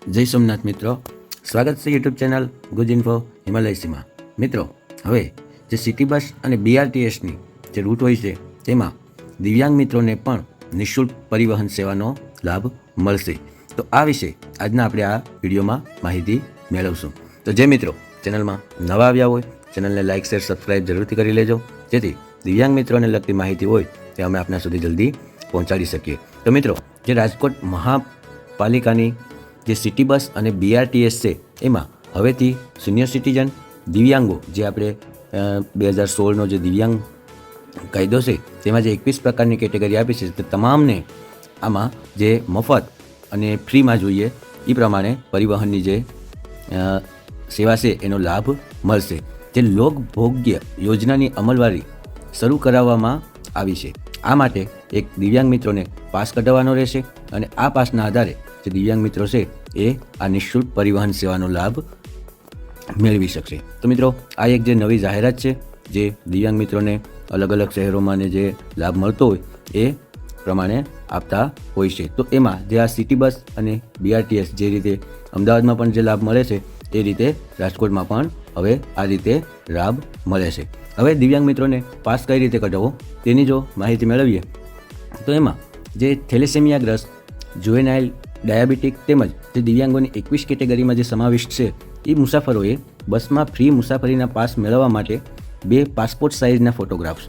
જય સોમનાથ મિત્રો, સ્વાગત છે યુટ્યુબ ચેનલ ગુજ ઇન્ફો હિમાલયસીમાં. મિત્રો, હવે જે સિટી બસ અને BRTSની જે રૂટ હોય છે તેમાં દિવ્યાંગ મિત્રોને પણ નિઃશુલ્ક પરિવહન સેવાનો લાભ મળશે. તો આ વિશે આજના આપણે આ વિડીયોમાં માહિતી મેળવશું. તો જે મિત્રો ચેનલમાં નવા આવ્યા હોય ચેનલને લાઇક શેર સબસ્ક્રાઈબ જરૂરથી કરી લેજો, જેથી દિવ્યાંગ મિત્રોને લગતી માહિતી હોય તે અમે આપના સુધી જલ્દી પહોંચાડી શકીએ. તો મિત્રો, જે રાજકોટ મહાપાલિકાની જે સિટી બસ અને BRTS છે એમાં હવેથી સિનિયર સિટીઝન દિવ્યાંગો જે આપણે 2016નો જે દિવ્યાંગ કાયદો છે તેમાં જે 21 પ્રકારની કેટેગરી આપી છે તે તમામને આમાં જે મફત અને ફ્રીમાં જોઈએ એ પ્રમાણે પરિવહનની જે સેવા છે એનો લાભ મળશે. જે લોકભોગ્ય યોજનાની અમલવારી શરૂ કરાવવામાં આવી છે. આ માટે એક દિવ્યાંગ મિત્રોને પાસ કઢાવવાનો રહેશે અને આ પાસના આધારે જે દિવ્યાંગ મિત્રો છે એ આ નિઃશુલ્ક પરિવહન સેવાનો લાભ મેળવી શકશે. તો મિત્રો, આ એક જે નવી જાહેરાત છે જે દિવ્યાંગ મિત્રોને અલગ અલગ શહેરોમાં જે લાભ મળતો હોય એ પ્રમાણે આપતા હોય છે. તો એમાં જે આ સિટી બસ અને BRTS જે રીતે અમદાવાદમાં પણ જે લાભ મળે છે એ રીતે રાજકોટમાં પણ હવે આ રીતે લાભ મળે છે. હવે દિવ્યાંગ મિત્રોને પાસ કઈ રીતે કઢાવવો તેની જો માહિતી મેળવીએ તો એમાં જે થેલેસેમિયાગ્રસ્ત, જુવેનાઇલ, ડાયાબિટીક તેમજ જે દિવ્યાંગોની 21 કેટેગરીમાં જે સમાવિષ્ટ છે એ મુસાફરોએ બસમાં ફ્રી મુસાફરીના પાસ મેળવવા માટે 2 પાસપોર્ટ સાઇઝના ફોટોગ્રાફ્સ,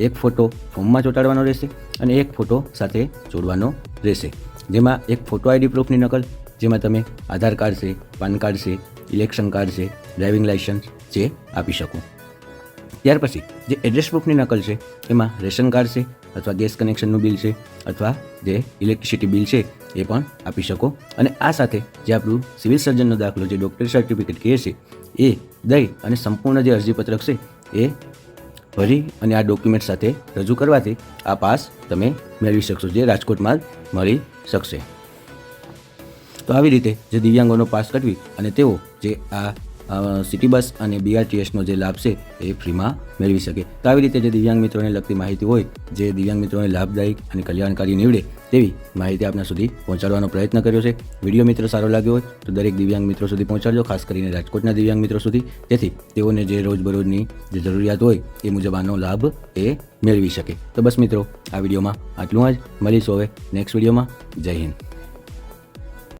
એક ફોટો ફોર્મમાં ચોંટાડવાનો રહેશે અને એક ફોટો સાથે જોડવાનો રહેશે. જેમાં એક ફોટો ID પ્રૂફની નકલ, જેમાં તમે આધાર કાર્ડ છે, પાન કાર્ડ છે, ઇલેક્શન કાર્ડ છે, ડ્રાઇવિંગ લાઇસન્સ જે આપી શકો. ત્યાર પછી જે એડ્રેસ પ્રૂફની નકલ છે એમાં રેશન કાર્ડ છે અથવા ગેસ કનેક્શનનું બિલ છે અથવા જે ઇલેક્ટ્રિસિટી બિલ છે એ પણ આપી શકો. અને આ સાથે જે આપણું સિવિલ સર્જનનો દાખલો જે ડૉક્ટર સર્ટિફિકેટ કહે છે એ દઈ અને સંપૂર્ણ જે અરજીપત્રક છે એ ભરી અને આ ડોક્યુમેન્ટ સાથે રજૂ કરવાથી આ પાસ તમે મેળવી શકશો, જે રાજકોટમાં જ મળી શકશે. તો આવી રીતે જે દિવ્યાંગોનો પાસ કઢવી અને તેઓ જે આ સિટી બસ અને BRTSનો જે લાભ છે એ ફ્રીમાં મેળવી શકે. તો આવી રીતે જે દિવ્યાંગ મિત્રોને લગતી માહિતી હોય, જે દિવ્યાંગ મિત્રોને લાભદાયક અને કલ્યાણકારી નીવડે તેવી માહિતી આપના સુધી પહોંચાડવાનો પ્રયત્ન કર્યો છે. વિડીયો મિત્રો સારો લાગ્યો હોય તો દરેક દિવ્યાંગ મિત્રો સુધી પહોંચાડજો, ખાસ કરીને રાજકોટના દિવ્યાંગ મિત્રો સુધી, જેથી તેઓને જે રોજબરોજની જે જરૂરિયાત હોય એ મુજબ આનો લાભ એ મેળવી શકે. તો બસ મિત્રો, આ વિડીયોમાં આટલું જ. મળીશું હવે નેક્સ્ટ વિડીયોમાં. જય હિન્દ.